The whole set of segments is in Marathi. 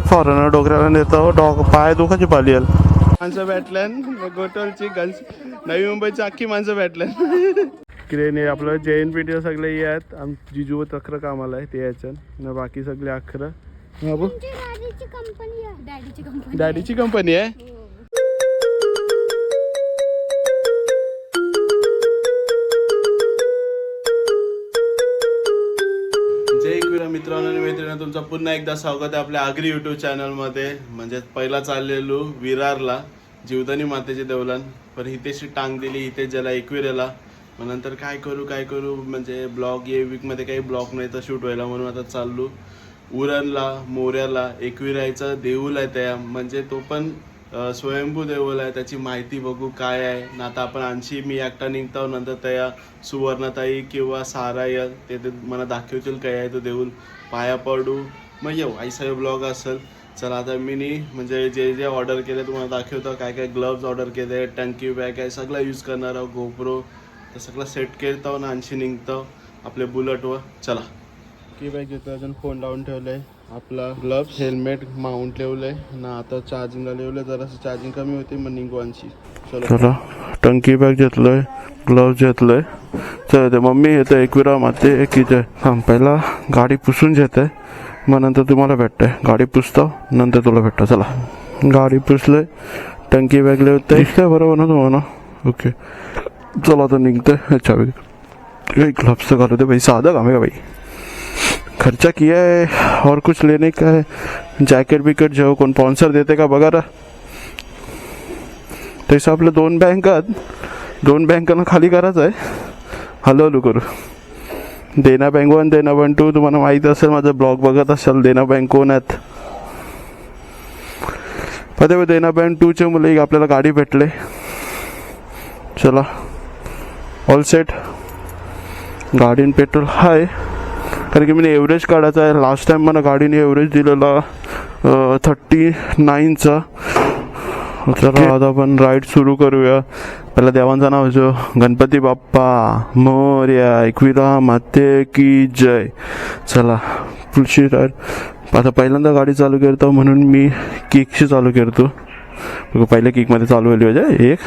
फॉरेनर डोकऱ्याला नेतो पाय दुखाची पाली माणसं भेटल्यान गोटोलची गन्स नवी मुंबईची अख्खी माणसं भेटल्यान क्रेन हे आपलं जैन पीटी सगळे हे आहेत जिजू तक्र कामाला आहे ते याच्यात ना बाकी सगळे अखरं डॅडीची कंपनी आहे मित्रांनो आणि मैत्रिणी तुमचं पुन्हा एकदा स्वागत आहे आपल्या आगरी यूट्यूब चॅनलमध्ये. म्हणजे पहिला चाललेलो विरारला जीवदानी मातेचे देवलान पण इथेशी टांग दिली इथे ज्याला एकविरेला मग नंतर काय करू म्हणजे ब्लॉग ये वीकमध्ये काही ब्लॉग नाही तर शूट व्हायला म्हणून आता चाललो उरणला मोऱ्याला एकविरायचा देऊळ आहे त्या म्हणजे तो पण स्वयंभू देऊळ आहे त्याची माहिती बघू काय आहे ना. आता आपण आणशी मी एकटा निघतो नंतर त्या सुवर्णताई किंवा साराय ते मला दाखवतील काय आहे तो देऊळ पाया पडू मग येऊ ऐसा ब्लॉग असेल. चला आता मी म्हणजे जे जे ऑर्डर केले तुम्हाला दाखवतो काय काय ग्लव्ज ऑर्डर केले टंकी बॅग आहे सगळं यूज करणार आहोत गोप्रो तर सगळं सेट केलतो ना आणशी निघतो आपल्या बुलेटवर. चला की बॅग घेतो अजून फोन लावून ठेवलं आहे आपला ग्लव्स हेल्मेट माउंट ठेवलंय ना आता चार्जिंगला ठेवलंय जरासं चार्जिंग कमी होते मग निघवांची. चला टंकी बॅग घेतलंय ग्लव्स घेतलंय चल ते मम्मी येतं एकविरा माते एकीचे पहिला गाडी पुसून घेते मग नंतर तुम्हाला भेटतंय गाडी पुसतो नंतर तुला भेटतं. चला गाडी पुसले टंकी बॅग लिहते दिसतंय बरोबर ना तुम्हाला ओके. चला आता निघतंय चावी ग्लव्स तो घालू दे भाई साधा काम है भाई खर्चा किया है और कुछ लेने का है. जॅकेट बिकेट जो कोण स्पॉन्सर देते का बघा रा तसं आपलं दोन बँकांना खाली करायचं आहे हलवलू करू. देना बँक 1 देना बँक 2 तुम्हाला माहिती असेल माझा ब्लॉग बघत असाल देना बँक कोण आहेत पते देना बँक 2चे मुलं आपल्याला गाडी भेटले. चला ऑल सेट गाडीन पेट्रोल हाय कारण की मी एव्हरेज काढायचा आहे. लास्ट टाइम मला गाडीने एव्हरेज दिलेला 39चा. चला आता आपण राईड सुरू करूया. पहिला देवांचं नाव जो गणपती बाप्पा मोरया एकविरा माते की जय. चला पुढची राईड आता पहिल्यांदा गाडी चालू करतो म्हणून मी किकशी चालू करतो. पहिल्या किकमध्ये चालू झाली पाहिजे 1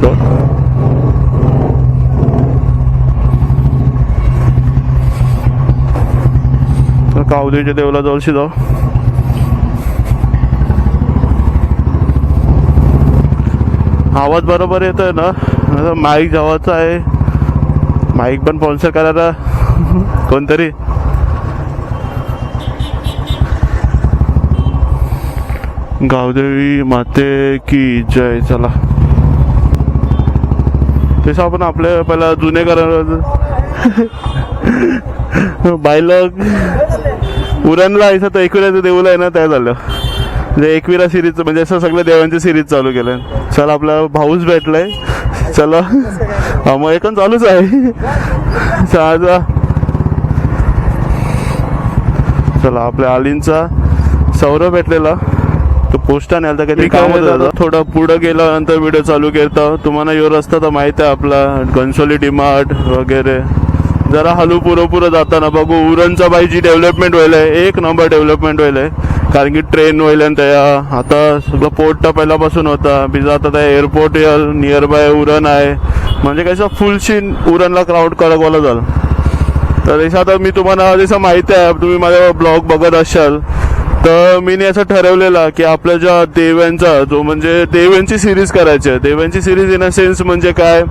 2 कावदेच्या देवला जवळशी जाऊ. आवाज बरोबर येतोय ना माईक जवळचा आहे माईक पण स्पॉन्सर करायला कोणतरी. गावदेवी माते की जय. चला तसं आपण आपल्या पहिला जुने करायला बायलॉग उरणला यायचं तर एकविराचं देऊळ आहे ना त्या झालं म्हणजे एकविरा सिरीज म्हणजे असं सगळ्या देवांची सिरीज चालू केलं. चला आपला भाऊच भेटलाय चला मग एकूण चालूच आहे. चला आपल्या आलींचा सौरभ भेटलेला तो पोस्टाने आलता काहीतरी काम होतं थोडं पुढं गेल्यानंतर व्हिडिओ चालू केला. तुम्हाला यो रस्ता तर माहित आहे आपला घनसोली डीमार्ट वगैरे जरा हलू पुरं जाताना बघू उरणचा बाईची डेव्हलपमेंट व्हायलाय 1 नंबर डेव्हलपमेंट व्हायलाय कारण की ट्रेन व्हायला त्या आता सगळं पोर्ट पहिल्यापासून होता बिजा आता त्या एअरपोर्ट नियर बाय उरण आहे म्हणजे कसं फुलशी उरणला क्राऊड करकवाला झालं. तर जसं आता मी तुम्हाला जसं माहिती आहे तुम्ही माझा ब्लॉग बघत असाल तर मी असं ठरवलेला की आपल्या ज्या देव्यांचा जो म्हणजे देव्यांची सिरीज करायची आहे. देव्यांची सिरीज इन अ सेन्स म्हणजे काय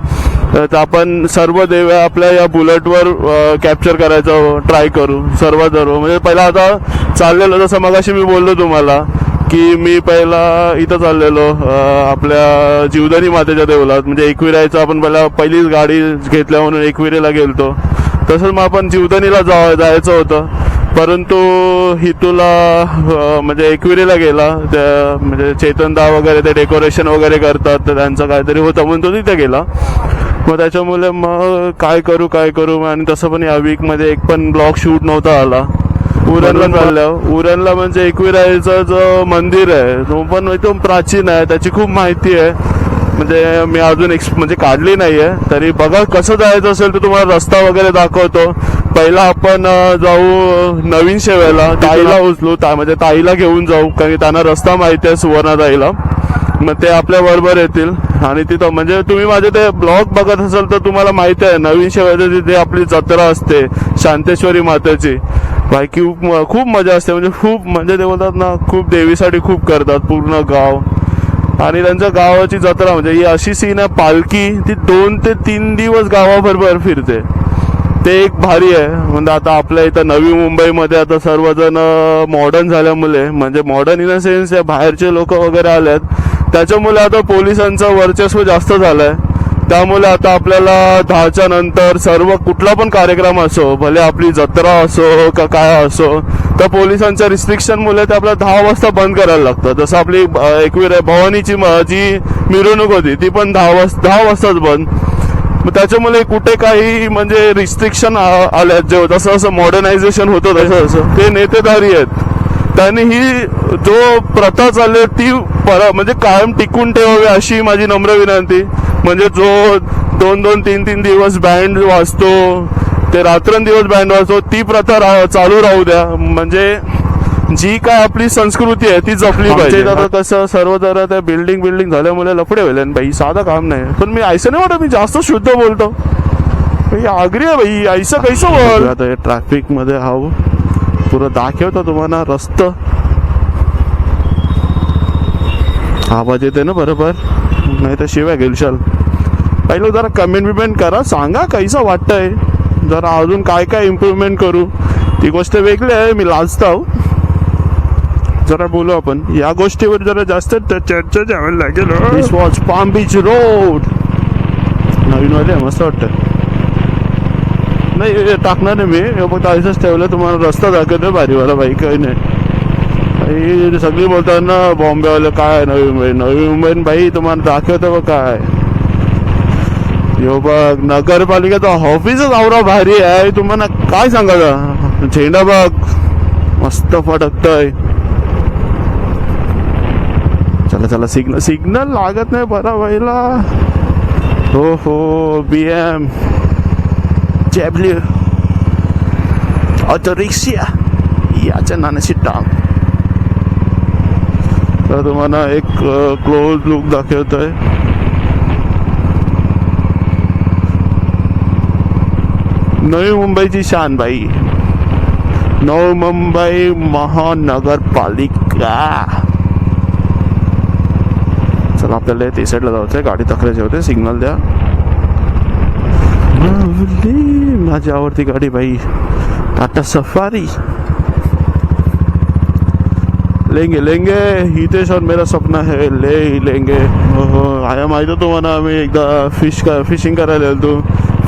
तर आपण सर्व देव आपल्या या बुलेटवर कॅप्चर करायचं ट्राय करू सर्व म्हणजे पहिला आता चाललेलो जसं मगाशी मी बोललो तुम्हाला की मी पहिला इथं चाललेलो आपल्या जीवदानी मातेच्या देवळात म्हणजे एकविरायचं आपण पहिलीच गाडी घेतल्या म्हणून एकविरेला गेलतो. तसंच मग आपण जीवदानीला जायचं होतं परंतु हितूला म्हणजे एकविरेला गेला त्या म्हणजे चेतनदा वगैरे ते डेकोरेशन वगैरे करतात तर त्यांचं काहीतरी होतं म्हणून तो तिथे गेला. मग त्याच्यामुळे मग काय करू आणि तसं पण या वीकमध्ये एक पण ब्लॉग शूट नव्हता आला. उरणला चालल्यावर उरणला म्हणजे एकविरायचं जो मंदिर आहे तो पण एकदम प्राचीन आहे त्याची खूप माहिती आहे म्हणजे मी अजून म्हणजे काढली नाही आहे तरी बघा कसं जायचं असेल तर तुम्हाला रस्ता वगैरे दाखवतो. पहिला आपण जाऊ नवीन शेवेला, ताईला उचलू, म्हणजे ताईला घेऊन जाऊ, कारण की त्यांना रस्ता माहिती आहे सुवर्ण ताईला. मग ते आपल्या बरोबर येतील आणि तिथं म्हणजे तुम्ही माझे ते ब्लॉग बघत असाल तर तुम्हाला माहिती आहे नवीन शेवेची तिथे आपली जत्रा असते शांतेश्वरी मातेची. बाई खूप मजा असते, म्हणजे खूप म्हणजे ते बोलतात ना खूप देवीसाठी खूप करतात पूर्ण गाव. आणि त्यांच्या गावाची जत्रा म्हणजे ही अशी सीन आहे, पालखी ती 2 ते 3 दिवस गावाबरोबर फिरते. ते एक भारी आहे. म्हणजे आता आपल्या इथं नवी मुंबईमध्ये आता सर्वजण मॉडर्न झाल्यामुळे, म्हणजे मॉडर्न इन द सेन्स बाहेरचे लोक वगैरे आलेत, त्याच्यामुळे आता पोलिसांचं वर्चस्व जास्त झालंय. त्यामुळे आता आपल्याला 10च्या नंतर सर्व कुठला पण कार्यक्रम असो, भले आपली जत्रा असो का काय असो, तर पोलिसांच्या रिस्ट्रिक्शन मुळे ते आपल्याला 10 वाजता बंद करायला लागतं. जसं आपली एकवीर भवानीची जी मिरवणूक होती ती पण 10 वाजताच बंद. मग त्याच्यामुळे कुठे काही म्हणजे रिस्ट्रिक्शन आल्यात, जे जसं जसं मॉडर्नायझेशन होतं तसं तसं ते नेतेदारी आहेत त्यांनी ही जो प्रथा चालली ती म्हणजे कायम टिकून ठेवावी अशी माझी नम्र विनंती. म्हणजे जो 2-2, 3-3 दिवस बँड वाजतो, ते रात्रंदिवस बँड वाजतो, ती प्रथा चालू राहू द्या. म्हणजे जी काय आपली संस्कृती आहे ती जपली पाहिजे. आता कसं सर्व जरा त्या बिल्डिंग झाल्यामुळे लफडे व्हायला भाई, साधं काम नाही. पण मी ऐसा नाही वाटत, मी जास्त शुद्ध बोलतो भाई, आग्री आहे भाई, ऐसा कैसं बोल. आता ट्रॅफिक मध्ये हाव पुरं दाखवतो तुम्हाला रस्ता, आवाज येते ना बरोबर, नाही तर शिवाय गेलशाल. पहिलं जरा कमेंट करा, सांगा कैसा वाटतंय, जरा अजून काय काय इम्प्रूव्हमेंट करू. ती गोष्ट वेगळी आहे, मी लाजतो. जरा बोलू आपण या गोष्टीवर, जरा जास्त चर्चा द्यावी लागेल. दिस वॉज पाम बीच रोड, नवीन वाले मस्त वाटतं. नाही टाकणार नाही मी, फक्त आधीच ठेवलं तुम्हाला रस्ता दाखवतो भारीवाला बाई, काही नाही. सगळी बोलताना बॉम्बेवाले काय नवी मुंबई बाई तुम्हाला दाखवतो बघ काय. यो बघ नगरपालिकेचा ऑफिसच आवरा भारी आहे, तुम्हाला काय सांगा का. झेंडा बघ मस्त फटकतय. चला सिग्नल लागत नाही बरा व्हायला. हो BM जेबली ऑटो रिक्षा याच्या नाण्याची टांग. तर तुम्हाला एक क्लोज लुक दाखवतोय. नवी मुंबईची शान बाई, नवी मुंबई महानगरपालिका. चला आपल्याला ते साईडला जायचंय, गाडी तक्रायची होते, सिग्नल द्या. माझी आवडती गाडी भाई, टाटा सफारी. लेंगे हितेश और मेरा सपना है, लेंगे. आया माहिती आहे तुम्हाला, आम्ही एकदा फिशिंग करायला गेलो.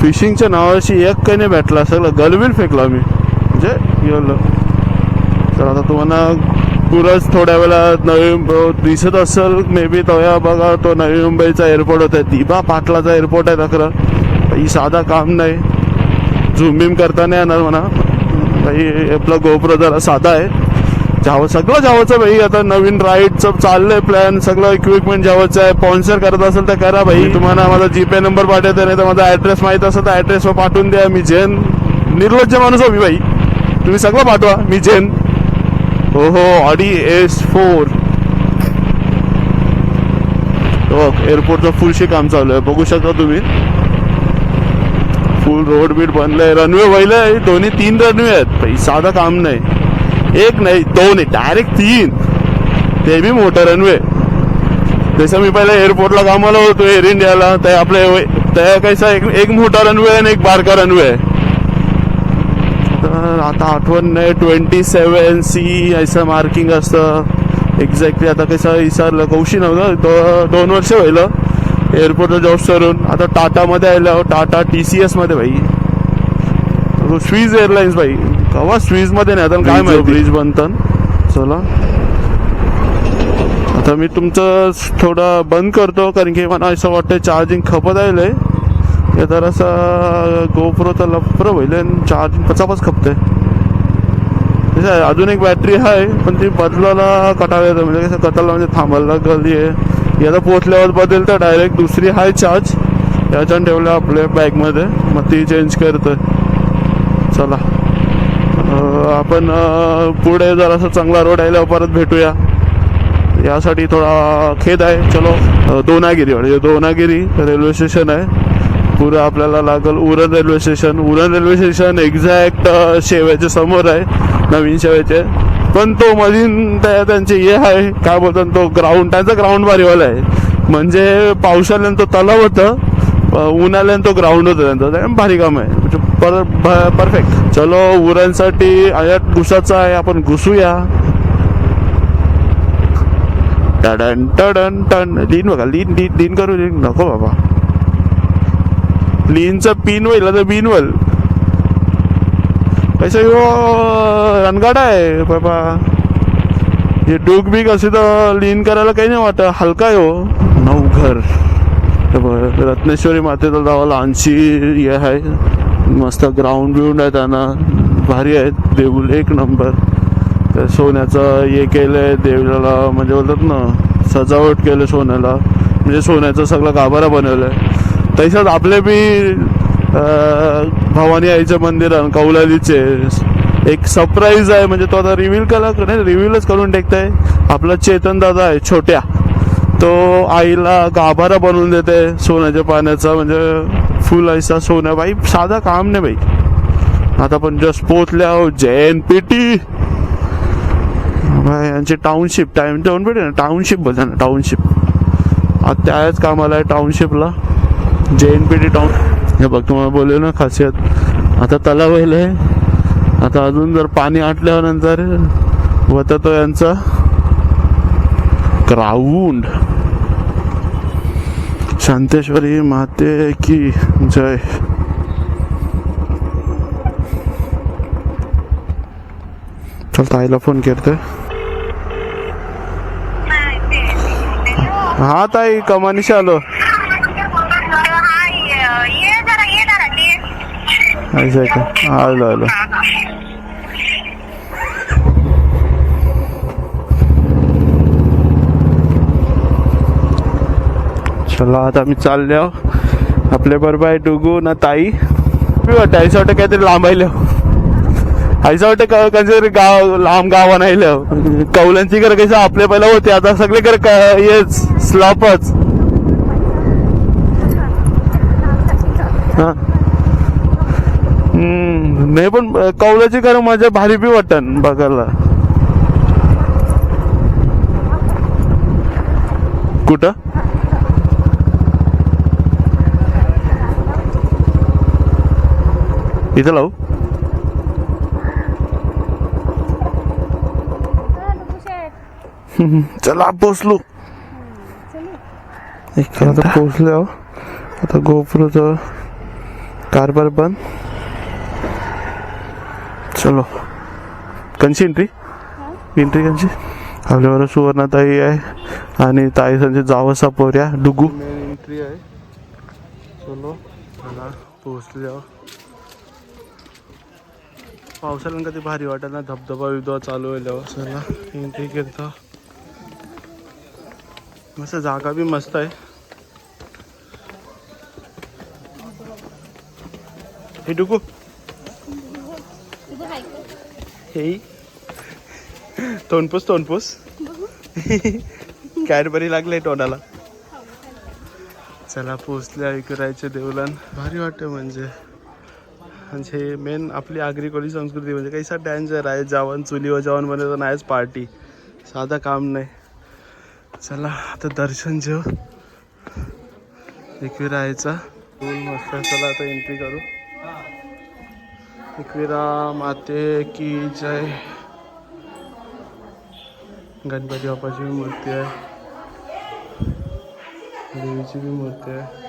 फिशिंगच्या नावाशी एक काही नाही भेटला, सगळं गलबील फेकला आम्ही, म्हणजे गेलो. तर आता तुम्हाला पुरच थोड्या वेळात नवी दिसत असेल मे बी, तेव्हा बघा तो नवी मुंबईचा एअरपोर्ट होता, दिबा पाटलाचा एअरपोर्ट आहे. तक्रार ही साधा काम नाही, झूम बिम करता नाही येणार म्हणा भाई. आपला गोप्रो जरा साधा आहे. सगळं जावंचं भाई. आता नवीन राईडचं चाललंय प्लॅन, सगळं इक्विपमेंट जावंचं आहे. स्पॉन्सर करत असेल तर करा भाई. तुम्हाला माझा जीपे नंबर पाठवते, नाही तर माझा ऍड्रेस माहित असेल तर ऍड्रेसवर पाठवून द्या. मी जैन निर्लज्ज माणूस आहे भाई, तुम्ही सगळं पाठवा, मी जैन. हो ऑडी S4. एअरपोर्टचं फुलशी काम चालू आहे, बघू शकता तुम्ही. फुल रोड बीड बनलंय, रनवे व्हायलाय. 2-3 रनवे आहेत भाई, साधं काम नाही. एक नाही 2 आहे, डायरेक्ट 3, ते बी मोठं रनवे. जसं मी पहिला एअरपोर्टला कामाला होतो एअर इंडियाला, त्या आपल्या त्या कैसा एक मोठा रनवे आहे आणि एक बारका रनवे आहे. तर आता आठवण नाही, 27C असं मार्किंग असतं एक्झॅक्टली. आता कसं विसरलं, कौशी नव्हतं. 2 वर्ष व्हायलं एअरपोर्टला जॉब करून. आता टाटामध्ये आलं, टाटा TCS मध्ये भाई. स्विस एअरलाइन्स भाई, कवा स्विस मध्ये नाही आता काय माहिती ब्रिज बनतात. चला आता मी तुमचं थोडं बंद करतो, कारण की मला असं वाटतं चार्जिंग खपत आहे. हे तर असं गोप्रोचा लफर होईल, चार्जिंग पचापच खपते. अजून एक बॅटरी आहे पण ती बदलायला कटाळा येतं, म्हणजे कसं कटायला म्हणजे थांबायला गली आहे. याला पोचल्यावर बदलतं डायरेक्ट. दुसरी हाय चार्ज याच्यानं ठेवलं आपल्या बॅगमध्ये, मग ती चेंज करतं. चला आपण पुढे जरासा चांगला रोड आहे परत भेटूया. यासाठी थोडा खेद आहे. चलो दोनागिरी दोनागिरी रेल्वे स्टेशन आहे. पुढे आपल्याला लागल Uran railway station. Uran railway station exact शेवेच्या समोर आहे, नवीन शेवेचे. पण तो मधीन त्यांचे हे आहे काय बोलतात तो ग्राउंड, त्यांचा ग्राउंड भारीवाला आहे. म्हणजे पावसाळ्यानं तो तलाव होतं, उन्हाळ्यानं तो ग्राउंड होतं त्यांचं. भारी काम आहे म्हणजे परफेक्ट. चलो उरणसाठी आयात घुसाचं आहे, आपण घुसूया. टडन टडन टन लीन बघा, लीन लीन लीन करू. लीन नको बाबा, लीनचं पिन होईल तर बिन होईल. पैसा यो रणगाडा आहे बाबा. हे डूक बीक असे तर लीन करायला काही नाही वाटत, हलका हो. नवघर रत्नेश्वरी मातेला जावं लहानशी हे आहे. मस्त ग्राउंड बिउंड आहे त्यांना, भारी आहेत. देऊळ एक नंबर. त्या सोन्याचं हे केलंय देवीला, म्हणजे बोलतात ना सजावट केलं सोन्याला, म्हणजे सोन्याचं सगळं गाभारा बनवलंय. तसंच आपले बी भवानी आईचं मंदिर आहे कौलालीचे, एक सरप्राईज आहे. म्हणजे तो आता रिव्हील नाही, रिव्हीलच करून टाकताय. आपला चेतन दादा आहे छोट्या, तो आईला गाभारा बनवून देते सोन्याच्या पाण्याचा, म्हणजे फुल ऐसा सोन्या. बाई साधा काम नाही बाई. आता पण जस्ट पोचल्या JNPT यांची टाउनशिप टाउनशिप बोलता ना, टाउनशिप. आता त्याच कामाला आहे टाउनशिपला, JNPT टाउन. हे बघ तुम्हाला बोलले ना खासियत. आता तलाव आहे, आता अजून जर पाणी आटल्यावर नंतर होता तो यांचा ग्राउंड. शांतेश्वरी माते की जय. चल ताईला फोन करते. हा ताई, कमानीशी आलो. ऐसा का, आलो. चला आता आम्ही चाललो. आपल्या बरोबर आहे डुगू ना ताई. वाटतं ऐसा वाटतं काहीतरी लांबायलं, ऐसा वाटतं काहीतरी गाव लांब गाव नाही. कौलांची घर कसं आपल्या पहिला होते, आता सगळे घर हेच स्लॅपच. हा नाही पण कौलाची घर माझ्या भारी बी वाटन बघायला. कुठं इथं लावू. चला पोचलो. आता पोचलो. आता गोप्रोचं कारभार बंद. चलो कंची एंट्री कंची. आपल्याबरोबर सुवर्णाताई आहे आणि ताई संजय जावसा पोऱ्या डुगू. मेन एंट्री आहे. चलो चला पोचलो. पावसाळ्यात कधी भारी वाटत ना, धबधबा बिबधबा चालू आहे. चला एंट्री करतो. मस्त जागा बी मस्त आहे. हे डुगू हे तोंडपूस कॅडबरी लागले तोंडाला. चला पोचल्या इकरायचे देवलान. भारी वाटतं म्हणजे मेन आपली आगरी कोळी संस्कृती म्हणजे कैसा डॅन्सर आहे. जावन चुलीवर जाऊन बनवतो नाहीच पार्टी, साधा काम नाही. चला आता दर्शन जेव एकविरायचा मस्त. चला आता एंट्री करू. एकविरा माते की जय. गणपती बाप्पाची भी मूर्ती आहे, देवीची भी मूर्ती आहे.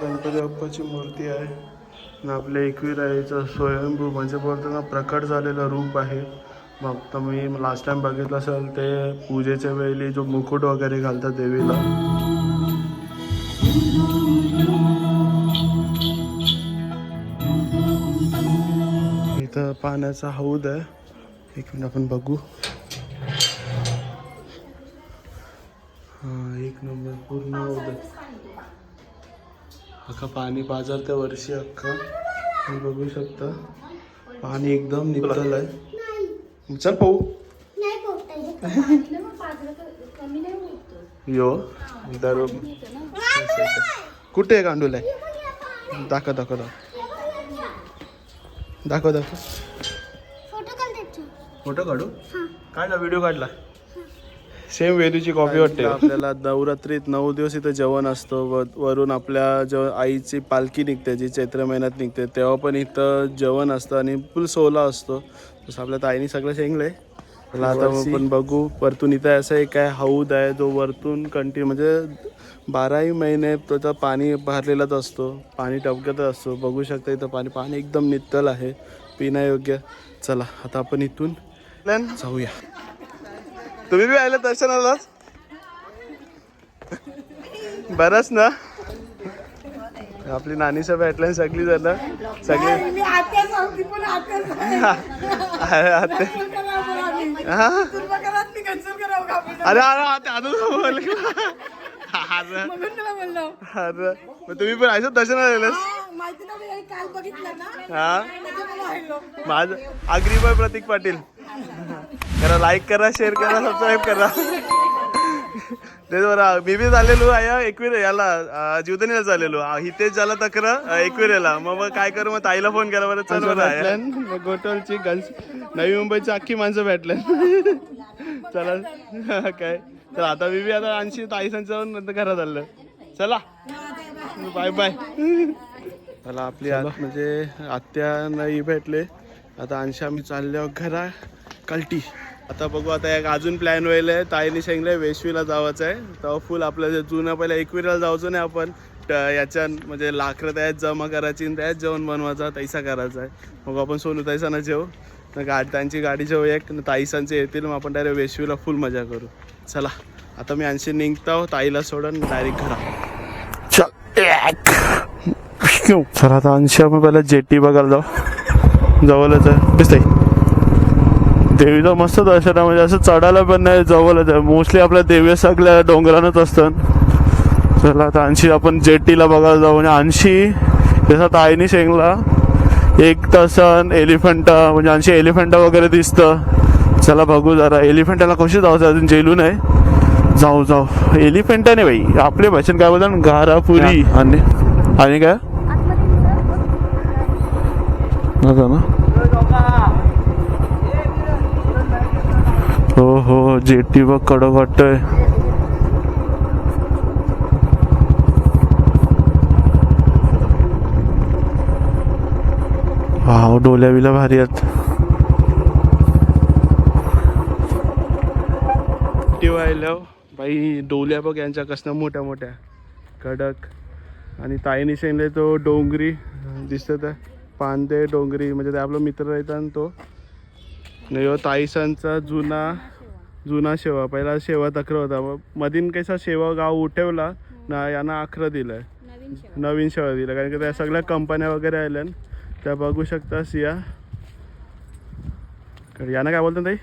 गणपती बाप्पाची मूर्ती आहे आणि आपल्या एकविराईचा स्वयंभू म्हणजे बोलताना प्रकट झालेलं रूप आहे. मग तुम्ही लास्ट टाइम बघितलं असेल ते पूजेच्या वेळी जो मुकुट वगैरे घालतात देवीला, इथं पाण्याचा हौद आहे. एक मिनिट आपण बघू. हा, एक नंबर पूर्ण हौद आहे. अख्खा पाणी बाजार त्या वर्षी अख्खा तुम्ही बघू शकता. पाणी एकदम नितळ आहे. चल पाहू. यो दर कुठे आहे गांडूल आहे? दाखव दाखव दाखव दाखव. फोटो काढू? काढला, व्हिडिओ काढला. सेम वेदूची कॉपी वाटते. आपल्याला नवरात्रीत 9 दिवस इथं जेवण असतं. वरून आपल्या जेव्हा आईची पालखी निघते, जी चैत्र महिन्यात निघते, तेव्हा पण इथं जेवण असतं आणि फुल सोला असतो. तसं आपल्या ताईनी सगळं शेंगलंय. मला आता आपण बघू. वरतून इथं असं एक काय हौद आहे, जो वरतून कंटिन्यू म्हणजे 12ही महिने त्याचं पाणी भरलेलाच असतो. पाणी टपकतच असतो. बघू शकता इथं पाणी एकदम नितळ आहे, पिण्यायोग्य. चला आता आपण इथून जाऊया. तुम्ही बी आले दर्शनालाच? बरंच ना. आपली नानीच्या भेटल्या सगळी जण सगळी. अरे अरे तुम्ही पण आयचं दर्शनाला? हा, माझं अग्रीबाई प्रतीक पाटील. करा, लाईक करा, शेअर करा, सबस्क्राईब करा. तेच बरं. मी बी झालेलो आहे एकवीर याला जीवदानीला झालेलो. हितेच झाला तक्र एकविरेला. मग काय करू, मग ताईला फोन केला. बरं चल बरं. गोटलची नवी मुंबईची अख्खी माणसं भेटल्या. चला काय तर आता मी बी आता आणशी ताई संचारून नंतर घरात आलं. चला बाय बाय. मला आपली म्हणजे आत्या नाही भेटले. आता आणशी आम्ही चाललो घरा कल्टी. आता बघू. आता एक अजून प्लॅन व्हायला आहे. ताईने सांगितलंय वेशवीला जायचं आहे. तेव्हा फुल आपलं जुनं पहिला एकविराला जायचं नाही आपण. याच्या म्हणजे लाकडं त्यात जमा करायची आणि त्यात जेवण बनवायचा, तैसा करायचा आहे. मग आपण सोनू तैसाना जेव त्यांची गाडी जेव एक ताईसांचे येतील. मग आपण डायरेक्ट वेशवीला फुल मजा करू. चला आता मी आणखी निघतो. ताईला सोडून डायरेक्ट घरा. चला आता अंशी आपण पहिला जेटी बघायला जाऊ. जवळच आहे दिसतंय. देवीचं मस्त दर्शन आहे. म्हणजे असं चढायला पण नाही, जवळच आहे. मोस्टली आपल्या देवी सगळ्या डोंगरानच असतात. चला आता अंशी आपण जेटीला बघायला जाऊ. म्हणजे अंशी जसा ताईनी शेंगला एक तासन एलिफंटा, म्हणजे अंशी एलिफंटा वगैरे दिसतं. चला बघू जरा एलिफंटाला कशी जायचं. अजून जेलू नाही. जाऊ जाऊ. एलिफंटा नाही बाई, आपले भाषण काय बोलतात घारापुरी. आणि काय ना. हो हो, जेटी बघ कडक वाटतंय. वाव, डोल्या बिल्या भारी आहेत. बाई डोल्या बघ यांच्या कसं मोठ्या मोठ्या कडक. आणि ताईने शेंगले तो डोंगरी दिसत आहे. पांदे डोंगरी म्हणजे ते आपला मित्र राहतात तो. नाही ताईसांचा जुना शेवा. पहिला शेवा तक्र होता. मधीन कसा शेवा गाव उठवला ना, यांना अखरं दिलंय. नवीन शेवा दिला. कारण की त्या सगळ्या कंपन्या वगैरे आल्या त्या बघू शकता. सिया यांना काय बोलतात ताई?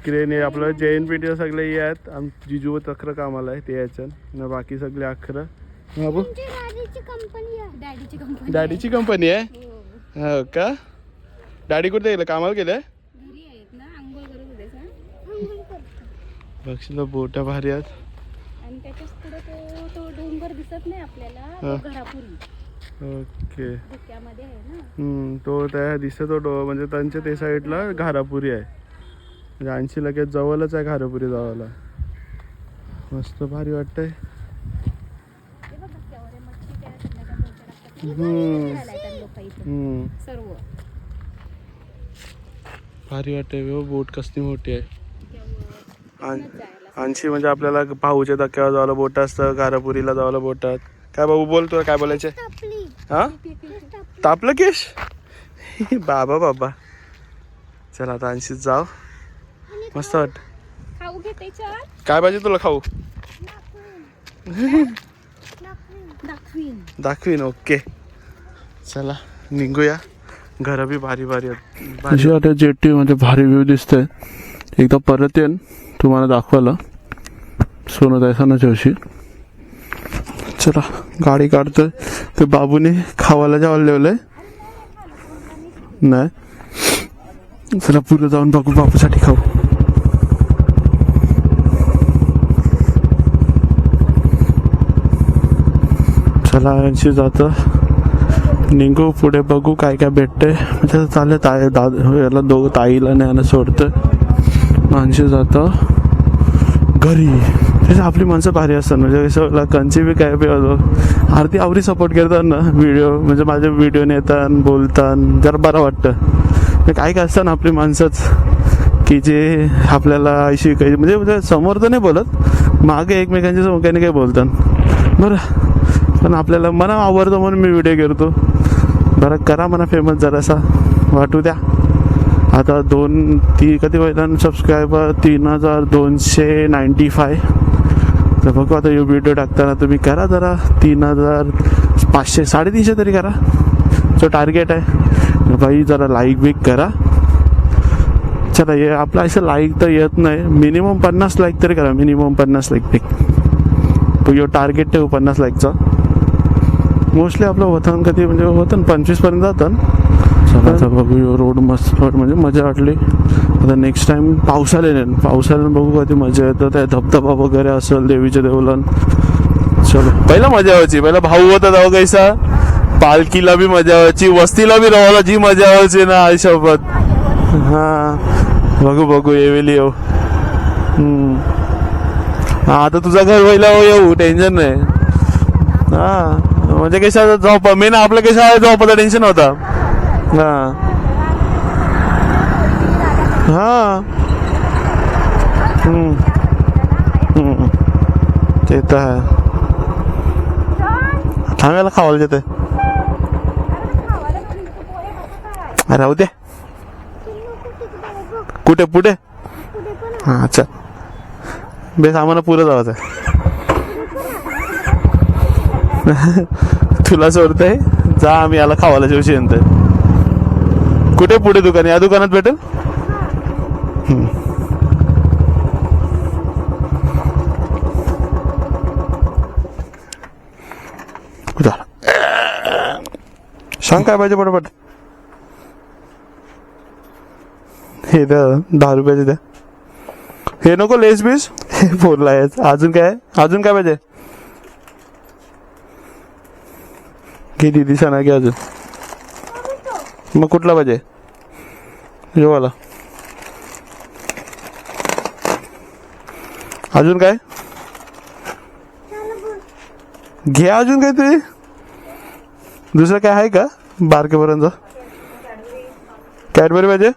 क्रेन. हे आपलं JNPT सगळे हे आहेत. जिजू तक्र कामाला आहे ते याच्यात. बाकी सगळे अखरं. बाबू डॅडीची कंपनी आहे. हो का? डॅडी कुठे गेलं, कामाला गेले? बघशील बोटा भारी आहेत. आणि त्याच्याच पुढे तो डोंगर दिसत नाही आपल्याला, घरापुरी. ओके. धुक्यामध्ये आहे ना. तो त्या दिसतो म्हणजे त्यांच्या ते साईडला घारापुरी आहे. म्हणजे 80 लगेच जवळच आहे घारापुरी जावाला. मस्त भारी वाटतंय. भारी वाटतंय. बोट कसली मोठी आहे. 80 म्हणजे आपल्याला भाऊच्या धक्क्यावर जायला बोट असतं, घारापुरीला जायला बोटात. काय बाबू बोल, तुला काय बोलायचे? हा, तापलं केश. बाबा बाबा. चला आता 80 जाव. मस्त वाट. काय पाहिजे तुला खाऊ? दाखवीन. ओके चला निघूया. घरं बी भारी भारी आहेत. अशी आता जेटी मध्ये भारी व्ह्यू दिसतंय. एकदा परत येईन तुम्हाला दाखवायला सोनोताई सणाच्या. चला गाडी काढतोय. ते बाबूने खावायला जेवायला ठेवलंय नाही. चला पुढे जाऊन बघू बापूसाठी खाऊ. चला यांशी जात निघू पुढे बघू काय काय भेटतंय. म्हणजे चाललं ताई याला दोघं ताईला न्यायला सोडतं. माणशी जातं घरी. तसे आपली माणसं भारी असतात. म्हणजे कसं कंची बी काय बी अर्धी आवरी सपोर्ट करतात ना व्हिडिओ. म्हणजे माझे व्हिडिओ नेतात बोलतात जरा बरं वाटतं. काय काय असतं ना आपली माणसंच की जे आपल्याला अशी काही म्हणजे समोर तर नाही बोलत मागे एकमेकांच्या समोर काही काही बोलतात बरं. पण आपल्याला मना आवडतं म्हणून मी व्हिडिओ करतो. बरं करा म्हणा फेमस जरासा वाटू द्या. आता कधी पहिल्यांदा सबस्क्रायबर 3295. तर बघू आता व्हिडिओ टाकताना तुम्ही करा जरा 3500 350 तरी करा. जो टार्गेट आहे बाई. जरा लाईक बिक करा. चला हे आपलं असं लाईक तर येत नाही. मिनिमम 50 लाईक तरी करा. मिनिमम 50 लाईक बिक. तो यो टार्गेट ठेवू 50 लाईकचा. मोस्टली आपलं होतं कधी म्हणजे होतं 25पर्यंत जातं. चला आता बघू रोड मस्त म्हणजे मजा वाटली. आता नेक्स्ट टाइम पावसाळ्याने बघू कधी मजा येतं. त्या धबधबा वगैरे असेल देवीच्या देवलन. चलो पहिला मजा व्हायची. पहिला भाऊ होता तेव्हा कैसा पालखीला बी मजा व्हायची वस्तीला बी राहायला जी मजा व्हायची ना आयुष्यात. हा बघू येवेली येऊ. हा आता तुझा घर व्हायला येऊ टेन्शन नाही. हा म्हणजे कशा झोप मेन आपलं कशा आहे झोपाचा टेन्शन होता. हा हा ते तर आहे. थांबायला खावायला देते राहू दे. कुठे पुढे हा अच्छा बेस आम्हाला पुढे जायचं. तुला सोडतंय जा. आम्ही याला खावायला जेवशी नंतर. कुठे पुढे दुकान या दुकानात भेटेल. सांग काय पाहिजे पटापट. हे द्या 10 रुपयाचे द्या. हे नको लेस बीस हे बोलला आहे. अजून काय पाहिजे घे दिदी सणा घे. अजून मग कुठला पाहिजे जेवाला. अजून काय घे. अजून काय ते दुसरं काय आहे का बारकेपर्यंत. कॅडबरी पाहिजे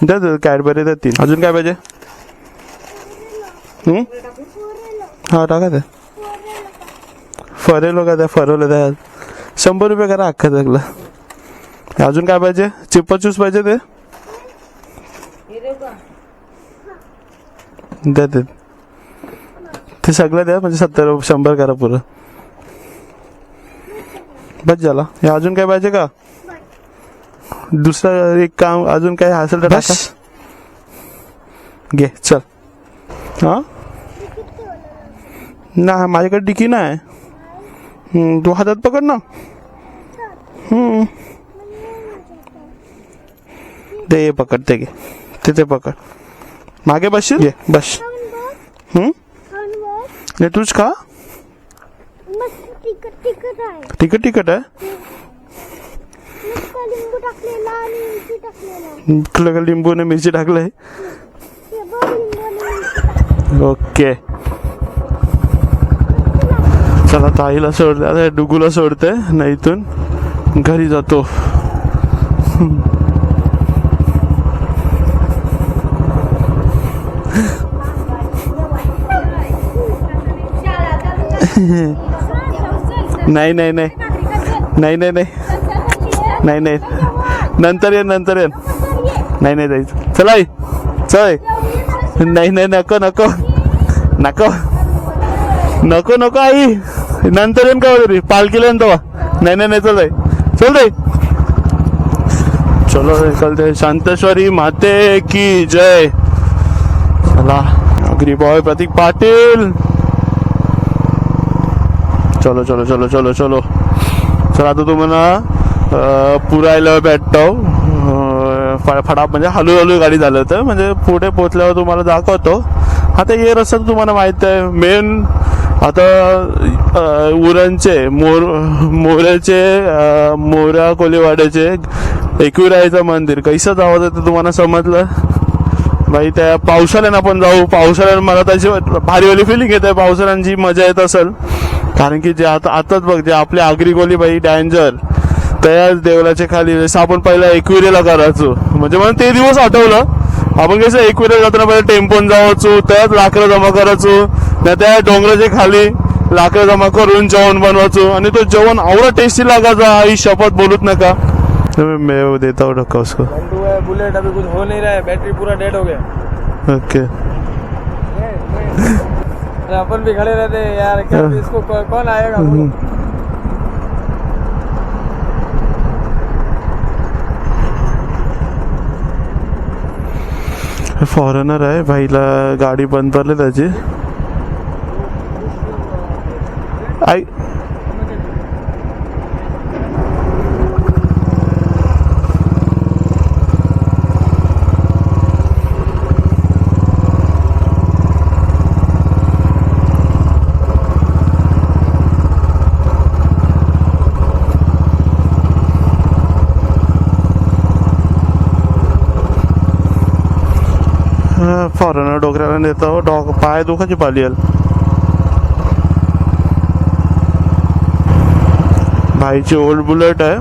द्या. कॅडबरी द्या 3. अजून काय पाहिजे. हा टाका द्या. फरेलो का द्या. फरवलं द्या. 100 रुपये करा अख्खा जगला. अजून काय पाहिजे. चिप्पा चूस पाहिजे ते द्या. ते सगळं द्या. म्हणजे 100 करा पुरं बस झाला. हे अजून काय पाहिजे का. दुसरं एक काम अजून काय असेल तर टाका. घे चल. हा ना माझ्याकडे डिकी नाही. तू हातात पकड ना. ते पकड ते घे. ते पकड. मागे बसशील घे बस. नाही तूच खा. तिकट आहे. लिंबू ने मिरची टाकलंय. ओके चला ताईला सोडते. डुगूला सोडते ना इथून घरी जातो. नाही नंतर ये. नाही जायचं. चला चल. नाही नको आई. नंतर येईन का वगैरे पालखीला येईन तेव्हा. नाही चल जाई. चलो निकलते. शांतेश्वरी माते की जय. चला अग्रीबॉय प्रतीक पाटील. चलो चलो चलो चलो चलो. चला आता तुम्हाला पुरायला भेटतो. फडा म्हणजे हळूहळू गाडी झालं होतं, म्हणजे पुढे पोहोचल्यावर तुम्हाला दाखवतो. आता हे रस्ता तुम्हाला माहित आहे. मेन आता उरणचे मोऱ्याचे मोऱ्या कोलीवाड्याचे एकविरायचं मंदिर कैसं जावं ते तुम्हाला समजलं भाई. त्या पावसाळ्यानं आपण जाऊ. पावसाळ्यानं मला त्याची भारीवाली फिलिंग येते. पावसाळ्यांची मजा येत असेल, कारण की जे आताच बघ जे आपले आगरी कोली बाई डेंजर त्याच देवलाच्या खाली जसं आपण पहिला एकविरेला करायचो. म्हणजे मला ते दिवस आठवलं. आपण कसं एकविरेला जाताना पहिला टेम्पोन जावायचो, त्याच लाकडं जमा करायचो, नाही त्या डोंगराच्या खाली लाकडं जमा करून जेवण बनवायचो आणि तो जेवण आवडा टेस्टी लागायचा. आई शपथ बोलूत नका. मैं देता हूँ ढक्का उसको. बुलेट अभी कुछ हो नहीं रहा है, बैटरी पूरा डेड हो गया. ओके अपन भी खड़े रहते हैं यार, क्या इसको कौन आएगा. फॉरेनर आहे भाईला गाडी बंद पडली त्याची. आई फॉरेनर डोकऱ्याला नेतो. पाय दुखाची पाली आल. भाईची ओल्ड बुलेट आहे.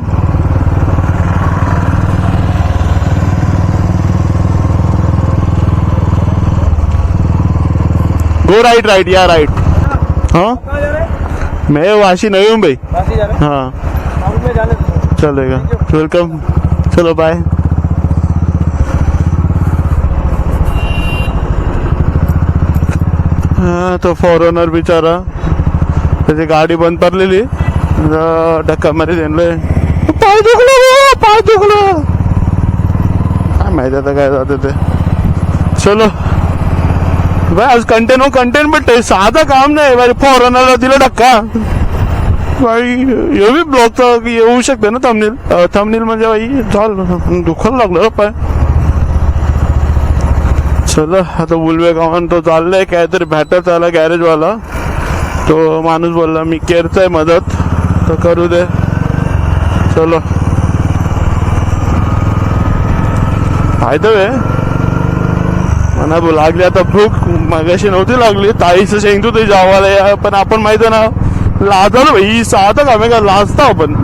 गो राइट राइट या राइट. हाँ मैं वाशी नहीं हूँ भाई. हाँ चलेगा. वेलकम. चलो बाय. तो फॉरेनर बिचारा त्याची गाडी बंद पडलेली. धक्का मारी त्यांना पाय दुखलं पाय दुखलं काय माहिती आता काय जातं ते. चलो भाई आज कंटेंट भेटते. साधा काम नाही भाई. फॉरेनरला दिला धक्का भाई. हे बी ब्लॉकचा येऊ शकते ना थंबनेल म्हणजे भाई झालं दुखायला लागलं पाय. चला आता उलवे गावान तो चाललाय काहीतरी भेटत त्याला गॅरेजवाला. तो माणूस बोलला मी करतोय मदत तर करू दे. चलो फायदा वे म्हणा लागली आता भूक. मगाशी नव्हती लागली. ताईचं शेंगतू ते जावाला पण आपण माहिती ना लाजलो भाई. साधं काम आहे का लाजता आपण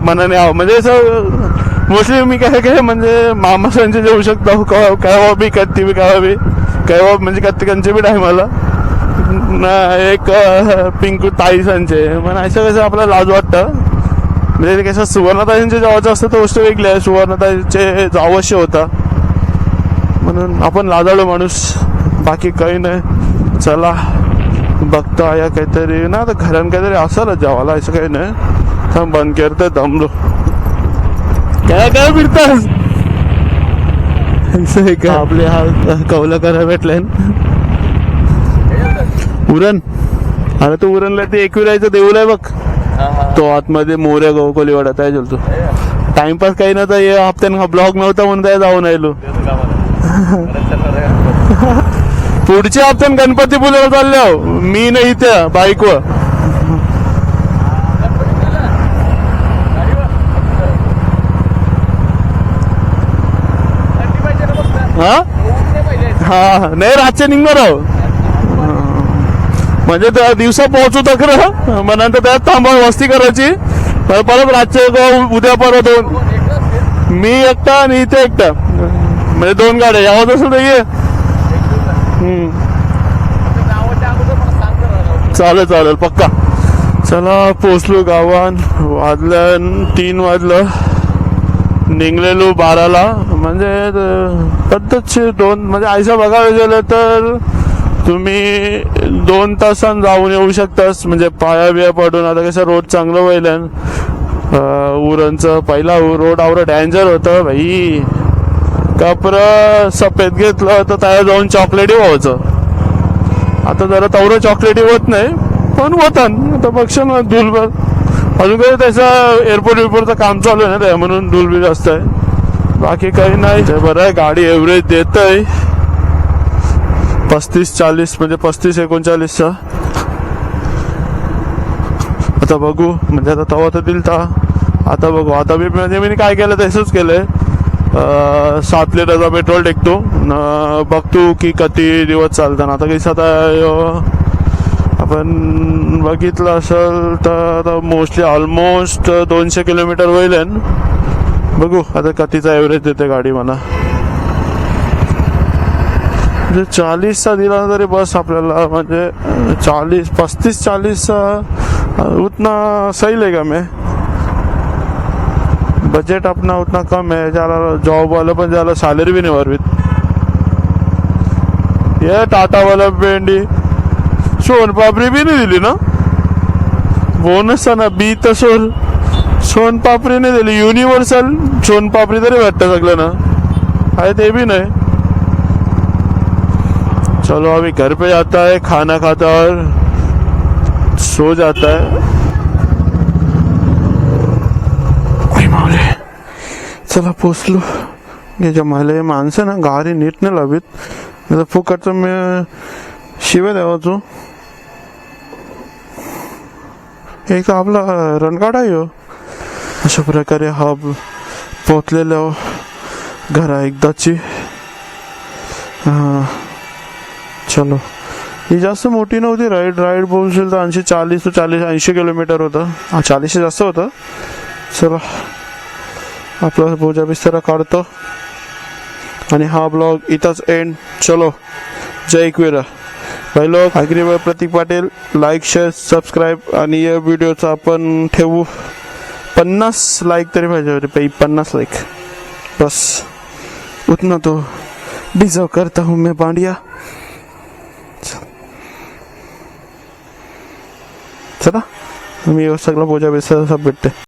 मनाने. म्हणजे असं मोस्टली मी काय म्हणजे मामा सांचे जेवू शकतो काय बी कत्ती बी काय म्हणजे कत्तिकांचे बी टायमाला ना एक पिंकू ताई सांचे म्हणा. असं कसं आपल्याला लाज वाटतं. म्हणजे कसं सुवर्णताईंचे जावाचं असतं तर गोष्ट वेगळी आहे. सुवर्णताईंचे जावश्य होता म्हणून आपण लाजाळू माणूस, बाकी काही नाही. चला बघता या काहीतरी ना आता घरान काहीतरी असेलच जेवायला. असं काही नाही. थांब बंद करतोय दमलो. काय काय फिरतास का आपले हा कौला करा भेटलाय उरण. अरे तो उरणला ते एकविरायचं देऊळ आहे बघ. तो आतमध्ये मोऱ्या कोलीवाडा काय चलतो. टाइमपास काही नव्हता. हे हप्त्यानं ब्लॉग नव्हता म्हणून काय जाऊन राहिलो. पुढच्या हप्त्यान गणपतीपुळेला चाललो मी नाही त्या बाईकवर. हा नाही रातचे निघणार आहो. म्हणजे त्या दिवसा पोहोचू तक्र मग नंतर त्यात थांबा वस्ती करायची. परत रातचे उद्या परत मी एकटा आणि इथे एकटा म्हणजे 2 गाड्या यावत असेल तर ये. चालेल पक्का. चला पोचलो गावान. वाजलं 3 वाजलं. निघलेलो 12ला. म्हणजे पद्धतशीर 2 म्हणजे आयसा बघायला गेलं तर तुम्ही 2 तासांत जाऊन येऊ शकतास. म्हणजे पाया बिया पडून आता कसं रोड चांगलं व्हायला उरणचं पहिला रोड आवडं डेंजर होतं भाई. कपर सफेद घेतलं तर त्याला जाऊन चॉकलेटी व्हायचं. आता जरा तेवढं चॉकलेटी होत नाही पण होतं. आता बघ ना धूल अजून काही त्याचं एअरपोर्टचं काम चालू आहे ना त्या म्हणून धूल बी जास्त आहे. बाकी काही नाही. ते बरं आहे गाडी एव्हरेज देत आहे 35-40 म्हणजे 35-39चा. आता बघू म्हणजे आता तवा तर दिल ता. आता बघू आता म्हणजे मी काय केलं तसंच केलंय. 7 लिटरचा पेट्रोल टेकतो बघतो की किती दिवस चालतं. आता काही आता आपण बघितलं असेल तर आता मोस्टली ऑलमोस्ट 200 किलोमीटर होईल. बघू आता कितीचा ॲव्हरेज देते गाडी मला. म्हणजे 40चा दिला तरी बस आपल्याला. म्हणजे 35-40 उतना सही लेगा. मैं बजट अपना उतना कम है. ज्याला जॉब वाला पण ज्याला सॅलरी भी नाही वरवित. ये टाटा वाला भेंडी सोनपापडी बी नाही दिली ना. बोनस ना बी तर सोनपापडी नाही दिली. युनिव्हर्सल सोनपापडी तरी भेटतं सगळं ना. आहे ते भी नहीं. चलो अभी घर पे जाता है खाना खाता और सो जाता है. चला पोचलो. हे जमायला माणसं ना गाडी नीट नाही लावीत. फुकटचं मी शिवे द्यावाचो. एक तर आपला रणगाडा आहे. अशा प्रकारे हा पोचलेलो घरा एकदाची. चलो ही जास्त मोठी नव्हती. राईड बोलशील तर 40 किलोमीटर होतं. 40 जास्त होतं. चला आपला बोजा बिस्तारा काढतो आणि हा ब्लॉग इथंच एंड. चलो जय एकविरा भाई लोक. Agri Pratik Patil. Like share subscribe. आणि या व्हिडिओचा आपण ठेवू 50 लाईक तरी पाहिजे होते. 50 लाईक बस. उतना तो डिजर्व करता हूँ मैं पांड्या. चला मी सगळा बोजा बिस्तारा सब भेटते.